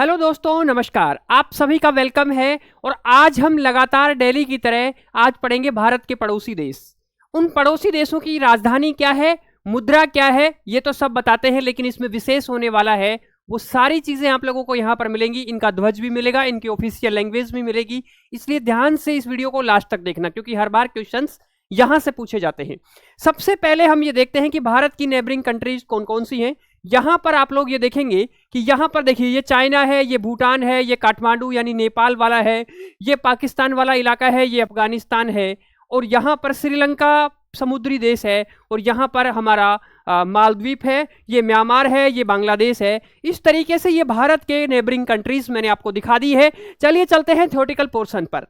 Hello दोस्तों, नमस्कार। आप सभी का वेलकम है। और आज हम लगातार दिल्ली की तरह आज पढ़ेंगे भारत के पड़ोसी देश। उन पड़ोसी देशों की राजधानी क्या है, मुद्रा क्या है, ये तो सब बताते हैं, लेकिन इसमें विशेष होने वाला है वो सारी चीजें आप लोगों को यहाँ पर मिलेंगी। इनका ध्वज भी मिलेगा, इनकी ऑफिशियल लैंग्वेज भी मिलेगी, इसलिए ध्यान से इस वीडियो को लास्ट तक देखना, क्योंकि हर बार क्वेश्चंस यहां से पूछे जाते हैं। सबसे पहले हम ये देखते हैं कि भारत की नेबरिंग कंट्रीज कौन कौन सी हैं। यहां पर आप लोग ये देखेंगे कि यहां पर देखिए, ये चाइना है, ये भूटान है, ये काठमांडू यानी नेपाल वाला है, ये पाकिस्तान वाला इलाका है, ये अफगानिस्तान है, और यहां पर श्रीलंका समुद्री देश है, और यहां पर हमारा मालद्वीप है, ये म्यांमार है, ये बांग्लादेश है। इस तरीके से ये भारत के नेबरिंग कंट्रीज मैंने आपको दिखा दी है। चलिए चलते हैं थ्योरेटिकल पोर्शन पर।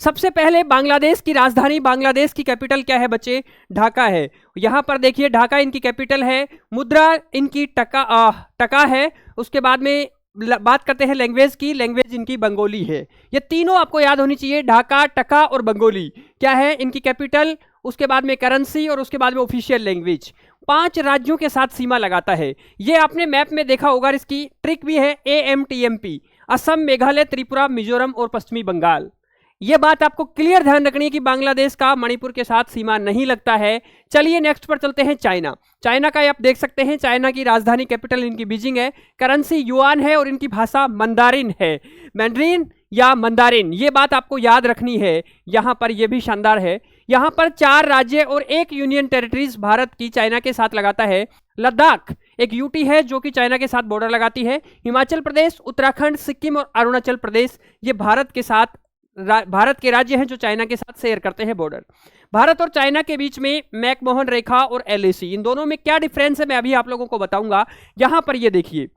सबसे पहले बांग्लादेश की राजधानी, बांग्लादेश की कैपिटल क्या है बच्चे? ढाका है। यहां पर देखिए, ढाका इनकी कैपिटल है। मुद्रा इनकी टका है। उसके बाद में बात करते हैं लैंग्वेज की, लैंग्वेज इनकी बंगोली है। ये तीनों आपको याद होनी चाहिए, ढाका, टका और बंगोली क्या है इनकी कैपिटल, उसके बाद में करेंसी, और उसके बाद में ऑफिशियल लैंग्वेज। 5 राज्यों के साथ सीमा लगाता है। ये आपने मैप में देखा होगा, इसकी ट्रिक भी है, AMTMP, असम, मेघालय, त्रिपुरा, मिजोरम और पश्चिमी बंगाल। यह बात आपको क्लियर ध्यान रखनी है कि बांग्लादेश का मणिपुर के साथ सीमा नहीं लगता है। चलिए नेक्स्ट पर चलते हैं, चाइना। चाइना का आप देख सकते हैं, चाइना की राजधानी कैपिटल इनकी बीजिंग है, करेंसी युआन है, और इनकी भाषा मंदारिन है, मैंड्रीन या मंदारिन। ये बात आपको याद रखनी है। यहां पर यह भी शानदार है, यहां पर 4 राज्य और 1 यूनियन टेरिटरीज भारत की चाइना के साथ लगाता है। लद्दाख एक यूटी है जो कि चाइना के साथ बॉर्डर लगाती है। हिमाचल प्रदेश, उत्तराखंड, सिक्किम और अरुणाचल प्रदेश ये भारत के राज्य हैं जो चाइना के साथ शेयर करते हैं बॉर्डर। भारत और चाइना के बीच में मैकमोहन रेखा और LAC, इन दोनों में क्या डिफरेंस है मैं अभी आप लोगों को बताऊंगा। यहां पर ये देखिए,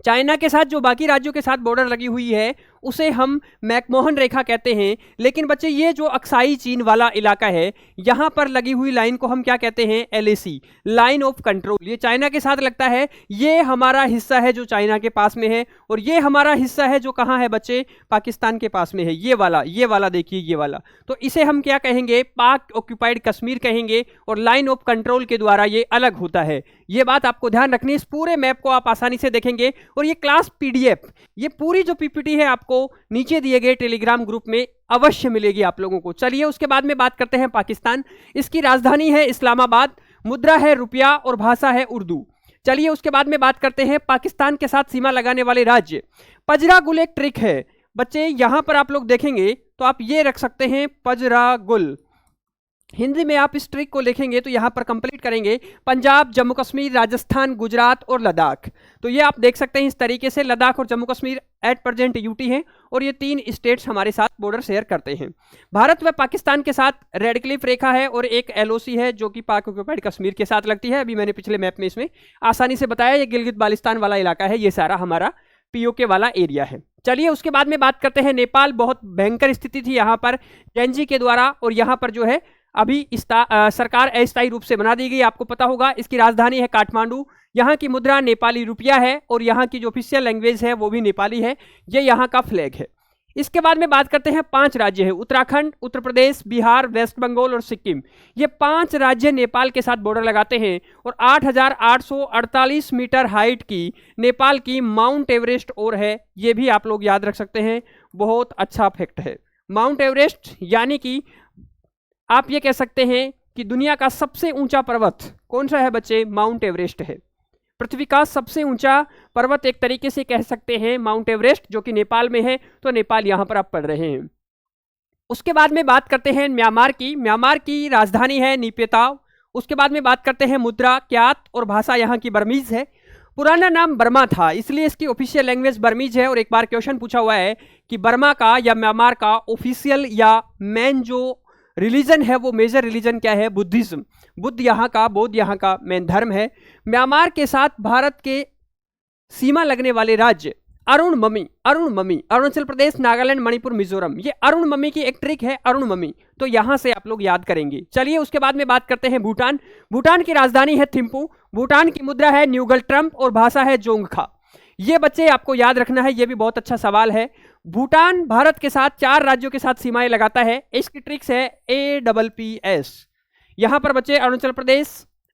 चाइना के साथ जो बाकी राज्यों के साथ बॉर्डर लगी हुई है उसे हम मैकमोहन रेखा कहते हैं। लेकिन बच्चे, ये जो अक्साई चीन वाला इलाका है, यहां पर लगी हुई लाइन को हम क्या कहते हैं? LAC, line of control. ये चाइना के साथ लगता है, ये हमारा हिस्सा है जो चाइना के पास में है, और ये हमारा हिस्सा है जो कहां है बच्चे? पाकिस्तान के पास में है। ये वाला देखिए, ये वाला। तो इसे हम क्या कहेंगे? पाक ऑक्यूपाइड कश्मीर कहेंगे, और लाइन ऑफ कंट्रोल के द्वारा ये अलग होता है। ये बात आपको ध्यान रखनी है। इस पूरे मैप को आप आसानी से देखेंगे, और ये क्लास PDF, ये पूरी जो PPT है आपको नीचे दिए गए टेलीग्राम ग्रुप में अवश्य मिलेगी आप लोगों को। चलिए उसके बाद में बात करते हैं पाकिस्तान। इसकी राजधानी है इस्लामाबाद, मुद्रा है रुपया, और भाषा है उर्दू। चलिए उसके बाद में बात करते हैं पाकिस्तान के साथ सीमा लगाने वाले राज्य। पजरागुल एक ट्रिक है बच्चे, यहां पर आप लोग देखेंगे तो आप ये रख सकते हैं, पजरागुल। हिंदी में आप इस ट्रिक को लिखेंगे तो यहां पर कंप्लीट करेंगे, पंजाब, जम्मू कश्मीर, राजस्थान, गुजरात और लद्दाख। तो ये आप देख सकते हैं इस तरीके से, लद्दाख और Jammu Kashmir at present UT हैं, और ये 3 स्टेट्स हमारे साथ बॉर्डर शेयर करते हैं। भारत व पाकिस्तान के साथ रेड क्लिफ रेखा है, और एक LOC है जो कि पाक ऑक्यूपाइड कश्मीर के साथ लगती है। अभी मैंने पिछले मैप में इसमें आसानी से बताया, ये गिलगित बाल्टिस्तान वाला इलाका है, ये सारा हमारा POK वाला एरिया है। चलिए उसके बाद में बात करते हैं नेपाल। बहुत भयंकर स्थिति थी यहाँ पर जैनजी के द्वारा, और यहाँ पर जो है अभी सरकार अस्थायी रूप से बना दी गई, आपको पता होगा। इसकी राजधानी है काठमांडू, यहाँ की मुद्रा नेपाली रुपया है, और यहाँ की जो ऑफिशियल लैंग्वेज है वो भी नेपाली है। ये यहाँ का फ्लैग है। इसके बाद में बात करते हैं 5 राज्य है, उत्तराखंड, उत्तर प्रदेश, बिहार, वेस्ट बंगाल और सिक्किम। ये 5 राज्य नेपाल के साथ बॉर्डर लगाते हैं, और 8,848 मीटर हाइट की नेपाल की माउंट एवरेस्ट और है। ये भी आप लोग याद रख सकते हैं, बहुत अच्छा फैक्ट है। माउंट एवरेस्ट यानी कि आप ये कह सकते हैं कि दुनिया का सबसे ऊंचा पर्वत कौन सा है बच्चे? माउंट एवरेस्ट है। पृथ्वी का सबसे ऊंचा पर्वत एक तरीके से कह सकते हैं माउंट एवरेस्ट, जो कि नेपाल में है। तो नेपाल यहां पर आप पढ़ रहे हैं। उसके बाद में बात करते हैं म्यांमार की। म्यांमार की राजधानी है निपेताव। उसके बाद में बात करते हैं मुद्रा क्यात, और भाषा यहाँ की बर्मीज है। पुराना नाम बर्मा था, इसलिए इसकी ऑफिशियल लैंग्वेज बर्मीज है। और एक बार क्वेश्चन पूछा हुआ है कि बर्मा का या म्यांमार का ऑफिशियल या मेन जो रिलीजन है, वो मेजर रिलीजन क्या है? बुद्धिज्म। बौद्ध यहाँ का मेन धर्म है। म्यांमार के साथ भारत के सीमा लगने वाले राज्य अरुण ममी, अरुणाचल प्रदेश, नागालैंड, मणिपुर, मिजोरम। ये अरुण ममी की एक ट्रिक है, अरुण ममी, तो यहां से आप लोग याद करेंगे। चलिए उसके बाद में बात करते हैं भूटान। भूटान की राजधानी है थिम्पू, भूटान की मुद्रा है न्यूगल ट्रम्प, और भाषा है जोंगखा। ये बच्चे आपको याद रखना है, ये भी बहुत अच्छा सवाल है। भूटान भारत के साथ 4 राज्यों के साथ सीमाएं लगाता है। इसकी ट्रिक्स है APPS। यहां पर बच्चे अरुणाचल प्रदेश,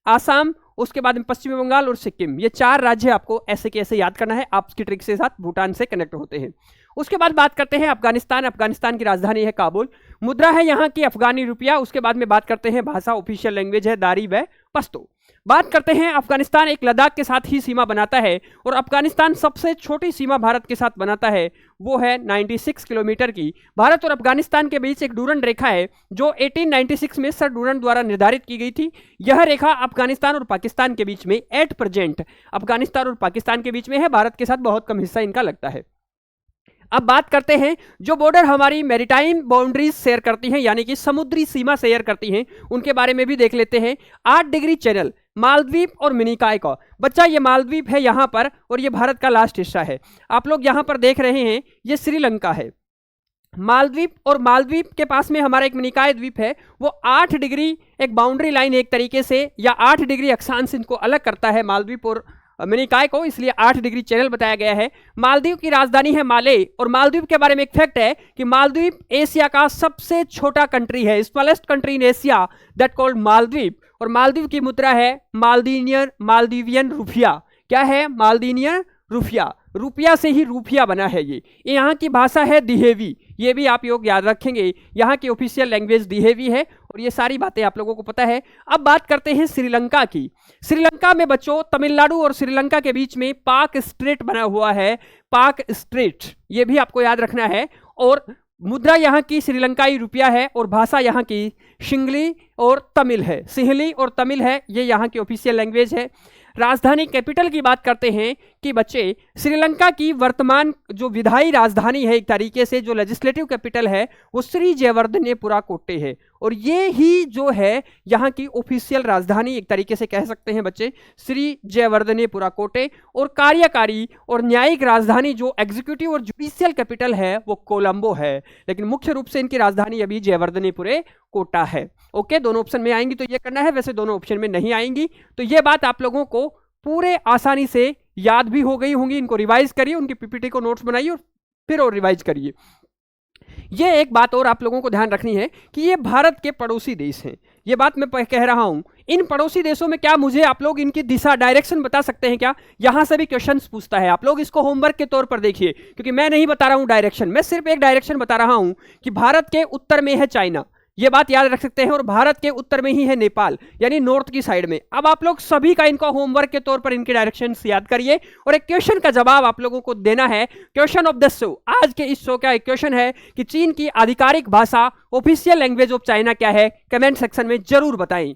आसाम, उसके बाद में पश्चिमी बंगाल और सिक्किम, ये 4 राज्य आपको ऐसे के ऐसे याद करना है, आपकी ट्रिक के साथ भूटान से कनेक्ट होते हैं। उसके बाद बात करते हैं अफगानिस्तान। अफगानिस्तान की राजधानी है काबुल, मुद्रा है यहाँ की अफगानी रुपया। उसके बाद में बात करते हैं भाषा, ऑफिशियल लैंग्वेज है दारी व पश्तो। बात करते हैं अफगानिस्तान एक लद्दाख के साथ ही सीमा बनाता है और अफगानिस्तान सबसे छोटी सीमा भारत के साथ बनाता है, वो है 96 किलोमीटर की। भारत और अफगानिस्तान के बीच एक डूरंड रेखा है जो 1896 में सर डूरंड द्वारा निर्धारित की गई थी। यह रेखा अफगानिस्तान और पाकिस्तान के बीच में एट प्रेजेंट अफगानिस्तान और पाकिस्तान के बीच में है, भारत के साथ बहुत कम हिस्सा इनका लगता है। अब बात करते हैं जो बॉर्डर हमारी मैरीटाइम बाउंड्रीज शेयर करती हैं, यानी कि समुद्री सीमा शेयर करती हैं, उनके बारे में भी देख लेते हैं। 8 डिग्री चैनल, मालदीव और मिनिकॉय का। बच्चा ये मालदीव है यहाँ पर और ये भारत का लास्ट हिस्सा है। आप लोग यहाँ पर देख रहे हैं ये श्रीलंका है, मालदीव और मालदीव के पास में हमारा एक मिनिकॉय द्वीप है। वो 8 डिग्री एक बाउंड्री लाइन एक तरीके से, या 8 डिग्री अक्षांश इनको अलग करता है मालदीव और मिनिकॉय को, इसलिए 8 डिग्री चैनल बताया गया है। मालदीव की राजधानी है माले। और मालदीव के बारे में एक फैक्ट है कि मालदीव एशिया का सबसे छोटा कंट्री है, smallest country in Asia that called Maldives. और मालदीव की मुद्रा है मालदीवियन रुपया। क्या है? मालदीवियन रुपया। रुपया से ही रुपया बना है ये। यहाँ की भाषा है दिहेवी, ये भी आप लोग याद रखेंगे। यहाँ की ऑफिशियल लैंग्वेज दिहेवी है और ये सारी बातें आप लोगों को पता है। अब बात करते हैं श्रीलंका की। श्रीलंका में बच्चों तमिलनाडु और श्रीलंका के बीच में पाक स्ट्रेट बना हुआ है, पाक स्ट्रेट, ये भी आपको याद रखना है। और मुद्रा यहाँ की श्रीलंकाई रुपया है और भाषा यहाँ की सिंहली और तमिल है, सिंहली और तमिल है, ये यहाँ की ऑफिशियल लैंग्वेज है। राजधानी कैपिटल की बात करते हैं कि बच्चे श्रीलंका की वर्तमान जो विधायी राजधानी है, एक तरीके से जो लेजिस्लेटिव कैपिटल है, वो श्री जयवर्धनेपुरा कोटे है। और ये ही जो है यहाँ की ऑफिशियल राजधानी एक तरीके से कह सकते हैं बच्चे, श्री जयवर्धनेपुरा कोटे। और कार्यकारी और न्यायिक राजधानी जो एग्जीक्यूटिव और जुडिशियल कैपिटल है वो कोलंबो है, लेकिन मुख्य रूप से इनकी राजधानी अभी जयवर्धनेपुरे कोटा है। ओके, दोनों ऑप्शन में आएंगी तो ये करना है, वैसे दोनों ऑप्शन में नहीं आएंगी। तो ये बात आप लोगों को पूरे आसानी से याद भी हो गई होंगी। इनको रिवाइज करिए, उनकी पीपीटी को नोट्स बनाइए और फिर और रिवाइज करिए। ये एक बात और आप लोगों को ध्यान रखनी है कि ये भारत के पड़ोसी देश हैं। ये बात मैं कह रहा हूं, इन पड़ोसी देशों में क्या मुझे आप लोग इनकी दिशा डायरेक्शन बता सकते हैं क्या? यहां से भी क्वेश्चंस पूछता है, आप लोग इसको होमवर्क के तौर पर देखिए, क्योंकि मैं नहीं बता रहा हूं डायरेक्शन, मैं सिर्फ एक डायरेक्शन बता रहा हूं कि भारत के उत्तर में है चाइना, ये बात याद रख सकते हैं, और भारत के उत्तर में ही है नेपाल, यानी नॉर्थ की साइड में। अब आप लोग सभी का इनका होमवर्क के तौर पर इनके डायरेक्शंस याद करिए और एक क्वेश्चन का जवाब आप लोगों को देना है। क्वेश्चन ऑफ द शो, आज के इस शो का एक क्वेश्चन है कि चीन की आधिकारिक भाषा, ऑफिशियल लैंग्वेज ऑफ चाइना क्या है? कमेंट सेक्शन में जरूर बताएं।